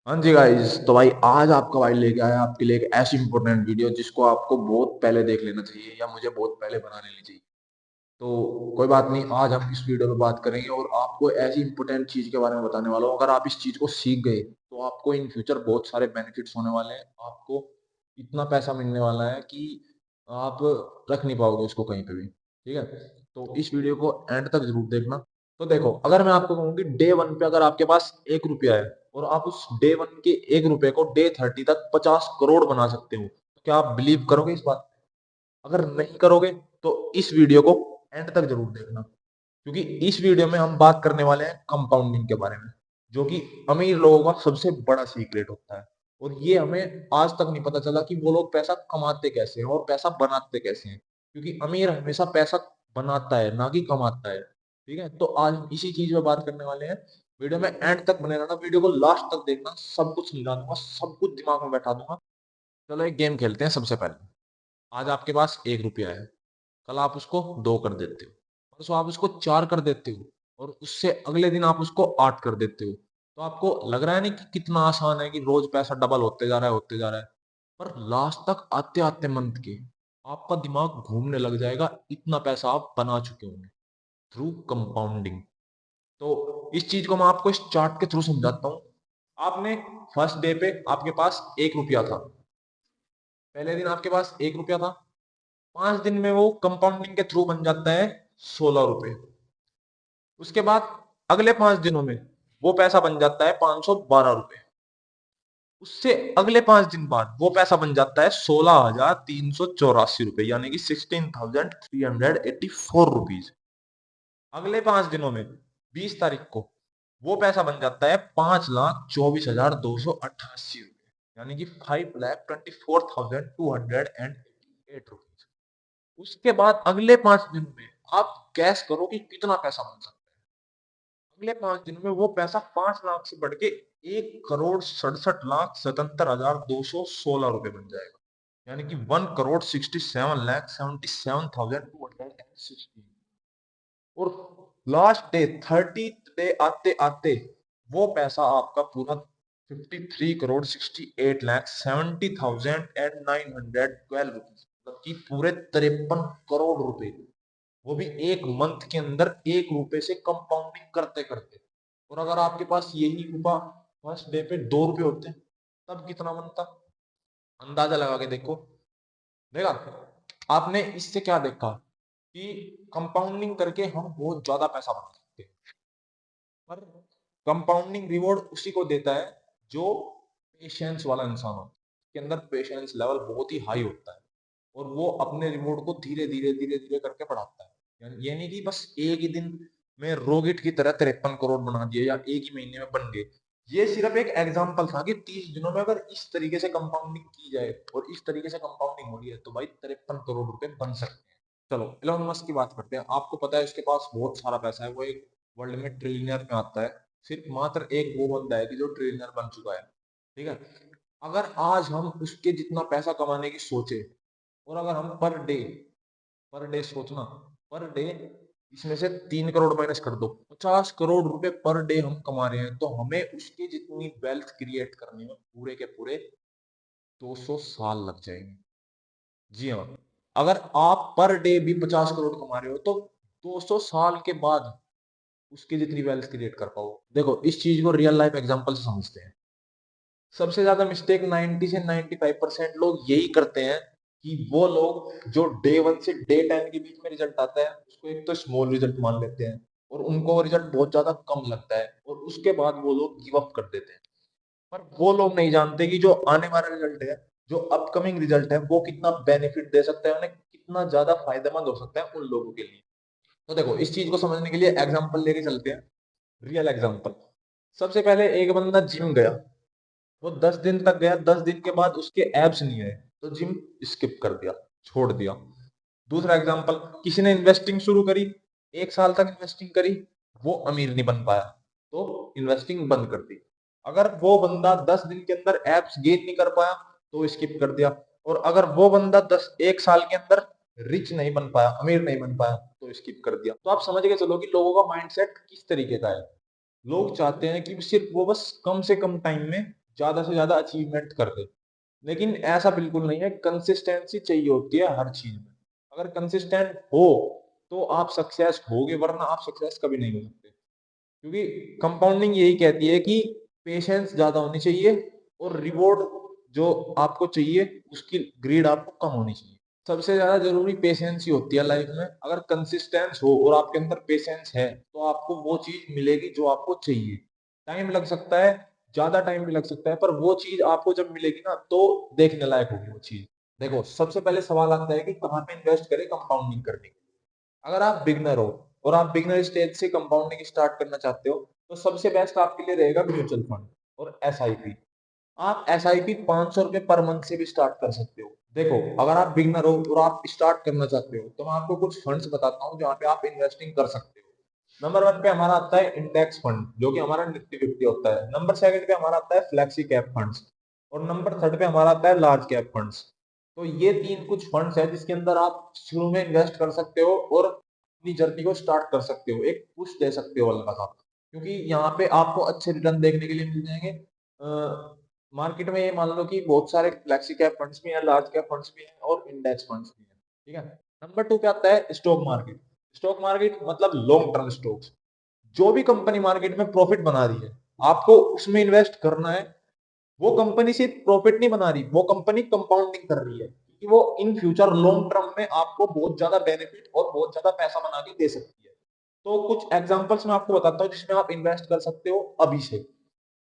हाँ जी गाइस, तो भाई आज आपका भाई लेके आया आपके लिए एक ऐसी इंपॉर्टेंट वीडियो जिसको आपको बहुत पहले देख लेना चाहिए या मुझे बहुत पहले बना लेनी चाहिए। तो कोई बात नहीं, आज हम इस वीडियो में बात करेंगे और आपको ऐसी इंपॉर्टेंट चीज के बारे में बताने वाला हूँ। अगर आप इस चीज को सीख गए तो आपको इन फ्यूचर बहुत सारे बेनिफिट्स होने वाले हैं। आपको इतना पैसा मिलने वाला है कि आप रख नहीं पाओगे उसको कहीं पे भी। ठीक है, तो इस वीडियो को एंड तक जरूर देखना। तो देखो, अगर मैं आपको कहूँ कि डे वन पे अगर आपके पास 1 रुपया है और आप उस डे वन के 1 रुपए को डे 30 तक 50 करोड़ बना सकते हो, तो क्या आप बिलीव करोगे इस बात पे? अगर नहीं करोगे तो इस वीडियो को एंड तक जरूर देखना, क्योंकि इस वीडियो में हम बात करने वाले हैं कंपाउंडिंग के बारे में, जो कि अमीर लोगों का सबसे बड़ा सीक्रेट होता है। और ये हमें आज तक नहीं पता चला कि वो लोग पैसा कमाते कैसे हैं और पैसा बनाते कैसे हैं, क्योंकि अमीर हमेशा पैसा बनाता है ना कि कमाता है। ठीक है, तो आज हम इसी चीज में बात करने वाले हैं। वीडियो में एंड तक बने रहना, वीडियो को लास्ट तक देखना, सब कुछ समझा दूंगा, सब कुछ दिमाग में बैठा दूंगा। चलो एक गेम खेलते हैं। सबसे पहले, आज आपके पास 1 रुपया है, कल आप उसको 2 कर देते हो, परसों आप उसको 4 कर देते हो, और उससे अगले दिन आप उसको 8 कर देते हो। तो आपको लग रहा है नहीं कि कितना आसान है कि रोज पैसा डबल होते जा रहा है, होते जा रहा है। पर लास्ट तक आते आते मंथ के आपका दिमाग घूमने लग जाएगा, इतना पैसा आप बना चुके होंगे थ्रू कंपाउंडिंग। तो इस चीज को मैं आपको इस चार्ट के थ्रू समझाता हूँ। आपने फर्स्ट डे पे आपके पास 1 रुपया था, पहले दिन आपके पास 1 रुपया था, 5 दिन में वो कंपाउंडिंग के थ्रू बन जाता है 16 रुपए। उसके बाद अगले 5 दिनों में वो पैसा बन जाता है 512 रुपए। उससे अगले 5 दिन बाद वो पैसा बन जाता है 16,384 रुपए, यानी कि 16,384 रुपीज। अगले 5 दिनों में 20 तारीख को वो पैसा बन जाता है 5,24,288 रुपए, यानी कि 5,24,288 रुपीज। उसके बाद अगले 5 दिनों में आप गैस करो कि कितना पैसा बन सकता है। अगले 5 दिनों में वो पैसा 5 लाख से बढ़ के 1,67,77,216 रुपए बन जाएगा, यानी कि 1,67,77,216। और लास्ट डे 30th डे आते आते वो पैसा आपका पूरा 53,68,70,912 रुपीज, मतलब कि पूरे 53 करोड़ रुपए, वो भी एक मंथ के अंदर 1 रुपए से कंपाउंडिंग करते करते। और अगर आपके पास यही रुपया फर्स्ट डे पे 2 रुपए होते तब कितना बनता? अंदाजा लगा के देखो। देखा आपने, इससे क्या देखा कि कंपाउंडिंग करके हम बहुत ज्यादा पैसा बना सकते हैं। पर कंपाउंडिंग रिवॉर्ड उसी को देता है जो पेशेंस वाला इंसान होता है, के अंदर पेशेंस लेवल बहुत ही हाई होता है, और वो अपने रिवॉर्ड को धीरे धीरे धीरे धीरे करके बढ़ाता है। यानी ये नहीं कि बस एक ही दिन में रॉकेट की तरह 53 करोड़ बना दिए या एक ही महीने में बन गए। ये सिर्फ एक एग्जांपल था कि 30 दिनों में अगर इस तरीके से कंपाउंडिंग की जाए और इस तरीके से कंपाउंडिंग हो रही है तो भाई 53 करोड़ रुपए बन सकते हैं। चलो इलॉन मस्क की बात करते हैं। आपको पता है उसके पास बहुत सारा पैसा है, वो एक वर्ल्ड में ट्रिलियनर में आता है। सिर्फ मात्र एक वो बंदा है कि जो ट्रिलियनर बन चुका है। ठीक है, अगर आज हम उसके जितना पैसा कमाने की सोचे, और अगर हम पर डे सोचना, पर डे इसमें से 3 करोड़ माइनस कर दो, 50 करोड़ रुपए पर डे हम कमा रहे हैं, तो हमें उसकी जितनी वेल्थ क्रिएट करने में पूरे के पूरे 200 साल लग जाएंगे। जी हाँ, अगर आप पर डे भी 50 करोड़ कमा रहे हो तो 200 साल के बाद उसकी जितनी वेल्थ क्रिएट कर पाओ। देखो इस चीज को रियल लाइफ एग्जांपल से समझते हैं। सबसे ज्यादा मिस्टेक 90 से 95% लोग यही करते हैं कि वो लोग जो डे वन से डे 10 के बीच में रिजल्ट आता है उसको एक तो स्मॉल रिजल्ट मान लेते हैं, और उनको वो रिजल्ट बहुत ज्यादा कम लगता है, और उसके बाद वो लोग गिव अप कर देते हैं। पर वो लोग नहीं जानते कि जो आने वाला रिजल्ट है, जो अपकमिंग रिजल्ट है, वो कितना बेनिफिट दे सकता है, उन्हें कितना ज्यादा फायदेमंद हो सकता है उन लोगों के लिए। तो देखो इस चीज को समझने के लिए एग्जांपल लेके चलते हैं, रियल एग्जांपल। सबसे पहले एक बंदा जिम गया, वो 10 दिन तक गया, 10 दिन के बाद उसके एब्स नहीं आए, तो जिम स्किप कर दिया, छोड़ दिया। दूसरा एग्जांपल, किसी ने इन्वेस्टिंग शुरू करी, 1 साल तक इन्वेस्टिंग करी, वो अमीर नहीं बन पाया, तो इन्वेस्टिंग बंद कर दी। अगर वो बंदा 10 दिन के अंदर एप्स गेन नहीं कर पाया तो स्किप कर दिया। और अगर वो बंदा 1 साल के अंदर रिच नहीं बन पाया, अमीर नहीं बन पाया, तो स्किप कर दिया। तो आप समझ के चलो कि लोगों का माइंडसेट किस तरीके का है। लोग चाहते हैं कि सिर्फ वो बस कम से कम टाइम में ज्यादा से ज्यादा अचीवमेंट कर दे। लेकिन ऐसा बिल्कुल नहीं है, कंसिस्टेंसी चाहिए होती है हर चीज में। अगर कंसिस्टेंट हो तो आप सक्सेस होगे, वरना आप सक्सेस कभी नहीं हो सकते। क्योंकि कंपाउंडिंग यही कहती है कि पेशेंस ज्यादा होनी चाहिए, और रिवॉर्ड जो आपको चाहिए उसकी ग्रीड आपको कम होनी चाहिए। सबसे ज्यादा जरूरी पेशेंस ही होती है लाइफ में। अगर कंसिस्टेंस हो और आपके अंदर पेशेंस है तो आपको वो चीज मिलेगी जो आपको चाहिए। टाइम लग सकता है, ज्यादा टाइम भी लग सकता है, पर वो चीज आपको जब मिलेगी ना तो देखने लायक होगी वो चीज। देखो, सबसे पहले सवाल आता है कि कहाँ पे इन्वेस्ट करें कंपाउंडिंग करने के लिए। अगर आप बिगनर हो और आप बिगनर स्टेज से कंपाउंडिंग स्टार्ट करना चाहते हो, तो सबसे बेस्ट आपके लिए रहेगा म्यूचुअल फंड और एसआईपी। आप एसआईपी 500 रुपये पर मंथ से भी स्टार्ट कर सकते हो। देखो, अगर आप बिगनर हो और आप स्टार्ट करना चाहते हो तो मैं आपको कुछ फंड्स बताता हूँ जहाँ पे आप इन्वेस्टिंग कर सकते हो। नंबर 1 पे हमारा आता है इंडेक्स फंड, जो कि हमारा निफ्टी 50 होता है। नंबर 2 पे हमारा आता है फ्लेक्सी कैप फंड्स। और नंबर 3 पे हमारा आता है लार्ज कैप फंड्स। तो ये तीन कुछ फंड्स है जिसके अंदर आप शुरू में इन्वेस्ट कर सकते हो और अपनी जर्नी को स्टार्ट कर सकते हो, एक पुश दे सकते हो हल्का सा। क्योंकि यहाँ पे आपको अच्छे रिटर्न देखने के लिए मिल जाएंगे। मार्केट में ये मान लो कि बहुत सारे फ्लेक्सी कैप फंड्स भी हैं, लार्ज कैप फंड्स भी हैं और इंडेक्स फंड्स भी हैं। ठीक है। नंबर 2 पे आता है स्टॉक मार्केट। स्टॉक मार्केट मतलब लॉन्ग टर्म स्टॉक्स। जो भी कंपनी मार्केट में प्रॉफिट बना रही है, आपको उसमें इन्वेस्ट करना है। वो कंपनी सिर्फ प्रॉफिट नहीं बना रही, वो कंपनी कंपाउंडिंग कर रही है, क्योंकि वो इन फ्यूचर लॉन्ग टर्म में आपको बहुत ज्यादा बेनिफिट और बहुत ज्यादा पैसा बना के दे सकती है। तो कुछ एग्जांपल्स मैं आपको बताता हूँ जिसमें आप इन्वेस्ट कर सकते हो अभी से।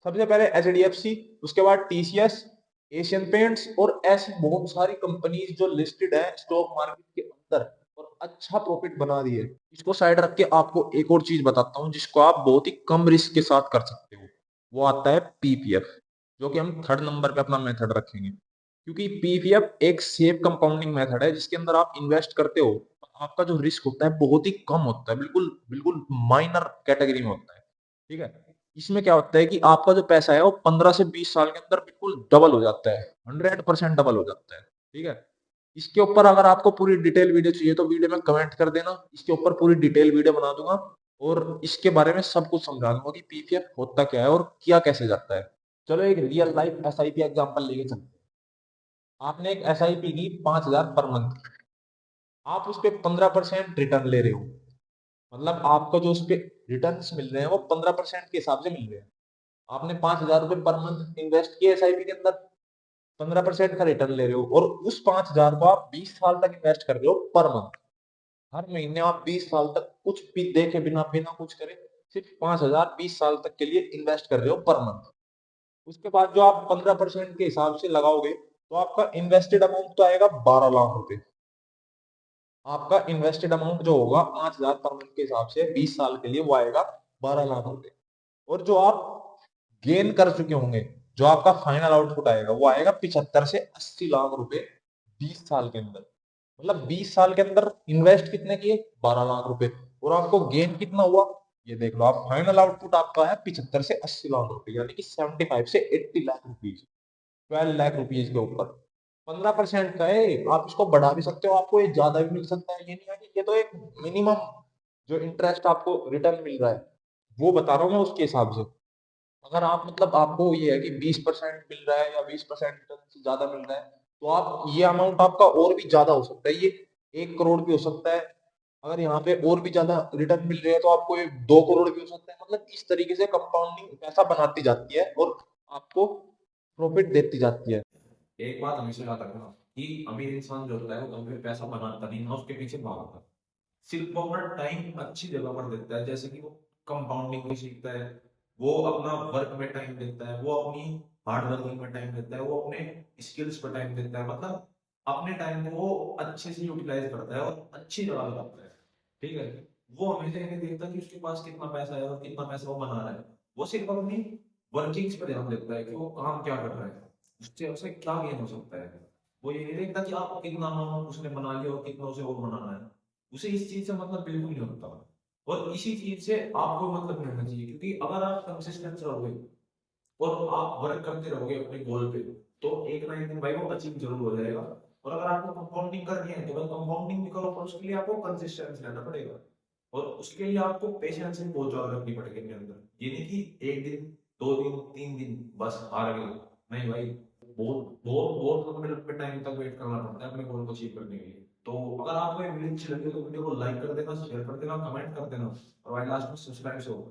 सबसे पहले एचडीएफसी, उसके बाद टीसीएस, एशियन पेंट्स और ऐसी बहुत सारी कंपनीज जो लिस्टेड है स्टॉक मार्केट के अंदर और अच्छा प्रॉफिट बना रही है। इसको साइड रख के आपको एक और चीज बताता हूँ जिसको आप बहुत ही कम रिस्क के साथ कर सकते हो। वो आता है पीपीएफ, जो कि हम थर्ड नंबर पे अपना मेथड रखेंगे। क्योंकि पीपीएफ एक सेफ कंपाउंडिंग मेथड है जिसके अंदर आप इन्वेस्ट करते हो तो आपका जो रिस्क होता है बहुत ही कम होता है, बिल्कुल बिल्कुल माइनर कैटेगरी में होता है। ठीक है। इसमें क्या होता है कि आपका जो पैसा है वो 15 से 20 साल के अंदर बिल्कुल डबल हो जाता है, 100% डबल हो जाता है। ठीक है। इसके ऊपर अगर आपको पूरी डिटेल वीडियो चाहिए तो वीडियो में कमेंट कर देना, इसके ऊपर पूरी डिटेल वीडियो बना दूंगा और इसके बारे में सब कुछ समझा दूंगा कि पीपीएफ होता क्या है और किया कैसे जाता है। चलो एक रियल लाइफ एसआईपी एग्जांपल लेके चलते हैं। आपने एक एसआईपी की 5,000 पर मंथ, आप उस पर 15% रिटर्न ले रहे हो। मतलब आपको जो उस पे रिटर्न मिल रहे हैं वो 15% के हिसाब से मिल रहे हैं। आपने 5,000 रुपये पर मंथ इन्वेस्ट किए एसआईपी के अंदर, 15% का रिटर्न ले रहे हो, और उस 5,000 को आप 20 साल तक इन्वेस्ट कर रहे हो पर मंथ। हर महीने आप 20 साल तक कुछ भी देखे बिना बिना कुछ करे सिर्फ 5,000 20 साल तक के लिए इन्वेस्ट कर रहे हो पर मंथ। उसके बाद जो आप 15% के हिसाब से लगाओगे तो आपका इन्वेस्टेड अमाउंट तो आएगा 12 लाख रुपए। आपका इन्वेस्टेड अमाउंट जो होगा 5,000 पर मंथ के हिसाब से 20 साल के लिए वो आएगा 12 लाख रुपए। और जो आप गेन कर चुके होंगे, जो आपका फाइनल आउटपुट आएगा वो आएगा 75 से 80 लाख रुपए 20 साल के अंदर। मतलब 20 साल के अंदर इन्वेस्ट कितने किए, 12 लाख रुपए, और आपको गेन कितना हुआ ये देख लो। आप फाइनल आउटपुट आपका है 75 से 80 लाख रुपए, यानी कि 75 से 80 लाख रुपीज, 12 लाख रुपीज के ऊपर 15% का है। आप इसको बढ़ा भी सकते हो, आपको ये ज्यादा भी मिल सकता है, ये नहीं है कि ये तो एक मिनिमम जो इंटरेस्ट आपको रिटर्न मिल रहा है वो बता रहा हूँ मैं उसके हिसाब से। अगर आप मतलब आपको ये है कि 20% मिल रहा है या 20% रिटर्न से ज्यादा मिल रहा है तो आप ये अमाउंट आपका और भी ज्यादा हो सकता है, ये 1 करोड़ भी हो सकता है। अगर यहाँ पे और भी ज्यादा रिटर्न मिल रहे हैं तो आपको ये 2 करोड़ भी हो सकता है। मतलब इस तरीके से कंपाउंडिंग पैसा बनाती जाती है और आपको प्रॉफिट देती जाती है। एक बात हमेशा याद रखना कि अमीर इंसान जो होता है वो कभी भी पैसा बनाता नहीं है, उसके पीछे भागता। सिर्फ वो अपना टाइम अच्छी जगह पर देता है, जैसे कि वो कंपाउंडिंग में सीखता है, वो अपना वर्क में टाइम देता है, वो अपनी हार्ड वर्किंग में टाइम देता है, वो अपने स्किल्स पर टाइम देता है। मतलब अपने टाइम को वो अच्छे से यूटिलाइज करता है और अच्छी जगह लगाता है। ठीक है। वो हमेशा ये नहीं देखता कि उसके पास कितना पैसा है और कितना पैसा वो बना रहा है। वो सिर्फ अपनी वर्किंग्स पर ध्यान देता है कि वो काम क्या कर रहा है, उससे उसे क्या गेन हो सकता है। वो ये नहीं देखता कि आप कितना अमाउंट उसने बना लिया और कितना उसे और बनाना है। उसे इस चीज से मतलब बिल्कुल नहीं होता। और इसी चीज से आपको मतलब नहीं होना चाहिए, क्योंकि अगर आप कंसिस्टेंट रहोगे और आप वर्क करते रहोगे अपने गोल पे, तो एक ना एक दिन भाई वो अचीव जरूर हो जाएगा। और अगर आपको कंपाउंडिंग करनी है तो भाई कंपाउंडिंग भी करो, पर उसके लिए आपको कंसिस्टेंस रहना पड़ेगा। और उसके लिए आपको पेशेंस भी बहुत ज्यादा रखनी पड़ेगी अपने अंदर। ये नहीं कि एक दिन 2 दिन 3 दिन बस हार गए। नहीं भाई, बहुत बहुत बहुत लंबे लंबे टाइम तक वेट करना पड़ता है अपने गोल को अचीव करने के लिए। तो अगर आपको ये वीडियो अच्छी लगी तो वीडियो को लाइक कर देना, शेयर कर देना, कमेंट कर देना, और भाई लास्ट में सब्सक्राइब से होगा।